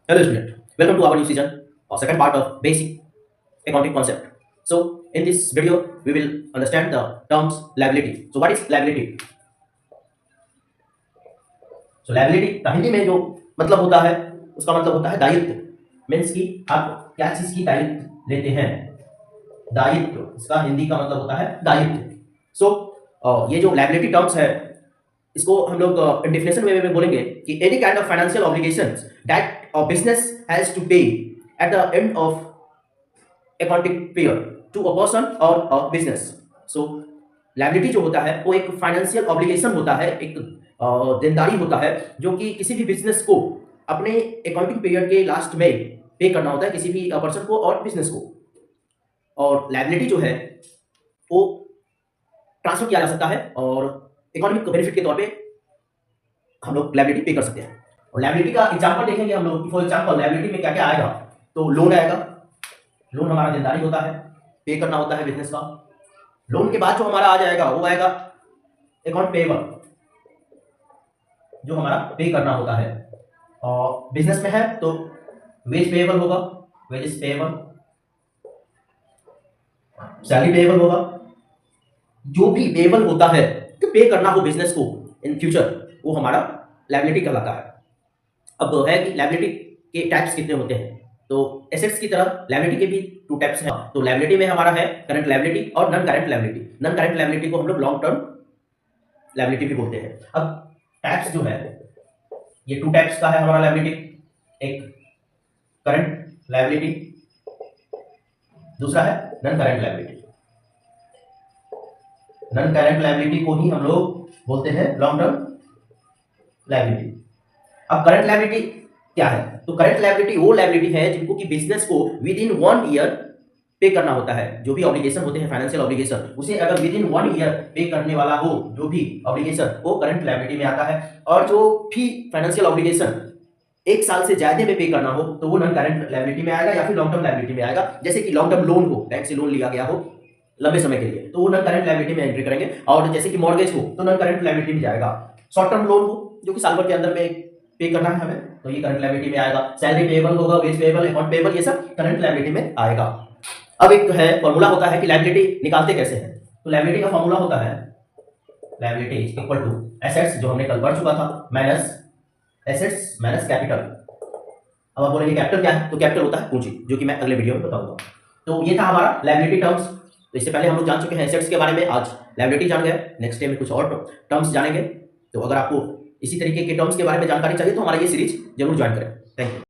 Hello student, welcome to our new season or second part of basic accounting concept. So in this video we will understand the terms liability. So what is liability? So liability का हिंदी में जो मतलब होता है उसका मतलब होता है दायित्व। मीन्स कि आप क्या चीज की दायित्व लेते हैं, दायित्व, इसका हिंदी का मतलब होता है दायित्व। सो ये जो लायबिलिटी टर्म्स है इसको हम लोग डेफिनेशन में बोलेंगे कि any kind of financial obligations that a business has to pay at the end of accounting period to a person और अ बिजनेस। सो लायबिलिटी जो होता है वो एक फाइनेंशियल ऑब्लिगेशन होता है, एक देनदारी होता है जो कि किसी भी बिजनेस को अपने अकाउंटिंग पीरियड के लास्ट में पे करना होता है, किसी भी पर्सन को और बिजनेस को। और लायबिलिटी जो है वो ट्रांसफर किया जा सकता है और इकोनॉमिक बेनिफिट के तौर पे हम लोग लायबिलिटी पे कर सकते हैं। और लायबिलिटी का एग्जांपल देखेंगे हम लोग कि फॉर एग्जांपल लायबिलिटी में क्या क्या आएगा। तो लोन आएगा, लोन हमारा देनदारी होता है, पे करना होता है बिजनेस का। लोन के बाद जो हमारा आ जाएगा वो आएगा अकाउंट पेएबल, जो हमारा पे करना होता है। और बिजनेस में है तो वेज पेएबल होगा, वेजेस पेएबल, सैलरी पेएबल होगा। जो भी पेएबल होता है तो पे करना हो बिजनेस को इन फ्यूचर, वो हमारा लायबिलिटी कहलाता है। अब है कि लायबिलिटी के टाइप्स कितने होते हैं। तो एसेट्स की तरह लायबिलिटी के भी टू टाइप्स हैं। तो लायबिलिटी में हमारा है करंट लायबिलिटी और non current liability. Non current liability को हम लोग लॉन्ग टर्म लायबिलिटी भी बोलते हैं। अब टाइप्स जो है ये टू टाइप्स का है हमारा लायबिलिटी। एक करंट लायबिलिटी, दूसरा है non current liability. Non current liability को ही हम लोग बोलते हैं लॉन्ग टर्म लायबिलिटी। अब करंट लायबिलिटी क्या है? तो करंट लायबिलिटी वो लायबिलिटी है जिनको कि बिजनेस को विद इन 1 ईयर पे करना होता है। जो भी ऑब्लिगेशन होते हैं फाइनेंशियल ऑब्लिगेशन, उसे अगर विद इन 1 ईयर पे करने वाला हो जो भी ऑब्लिगेशन, वो करंट लायबिलिटी में आता है। और जो भी फाइनेंशियल ऑब्लिगेशन 1 साल से ज्यादा में पे करना हो तो वो नॉन करंट लायबिलिटी में आएगा या फिर लॉन्ग टर्म लायबिलिटी में आएगा। जैसे कि लॉन्ग टर्म लोन हो, बैंक से लोन लिया गया हो लंबे समय के लिए, तो वो नॉन करंट लायबिलिटी में एंट्री करेंगे। और जैसे कि मॉर्गेज हो तो नॉन करंट लायबिलिटी में जाएगा। शॉर्ट टर्म लोन हो जो कि साल भर के अंदर में पे करना है हमें, तो ये करंट लायबिलिटी में आएगा। सैलरी पेएबल होगा, वेज पेएबल, अकाउंट पेएबल, ये सब करंट लायबिलिटी में आएगा। अब एक है फॉर्मूला होता है कि लायबिलिटी निकालते कैसे हैं। तो लायबिलिटी का फॉर्मूला होता है liability is equal to assets, जो हमने कल पढ़ चुका था, माइनस एसेट्स माइनस कैपिटल। अब आप बोलेंगे कैपिटल क्या है? तो कैपिटल होता है पूंजी, जो कि मैं अगले वीडियो में बताऊंगा। तो ये था हमारा लायबिलिटी टर्म्स। तो इससे पहले हम लोग जान चुके हैं एसेट्स के बारे में, आज लायबिलिटी जान गए। नेक्स्ट डे में कुछ और टर्म्स जानेंगे। तो अगर आपको इसी तरीके के टर्म्स के बारे में जानकारी चाहिए तो हमारा ये सीरीज जरूर ज्वाइन करें। Thank you.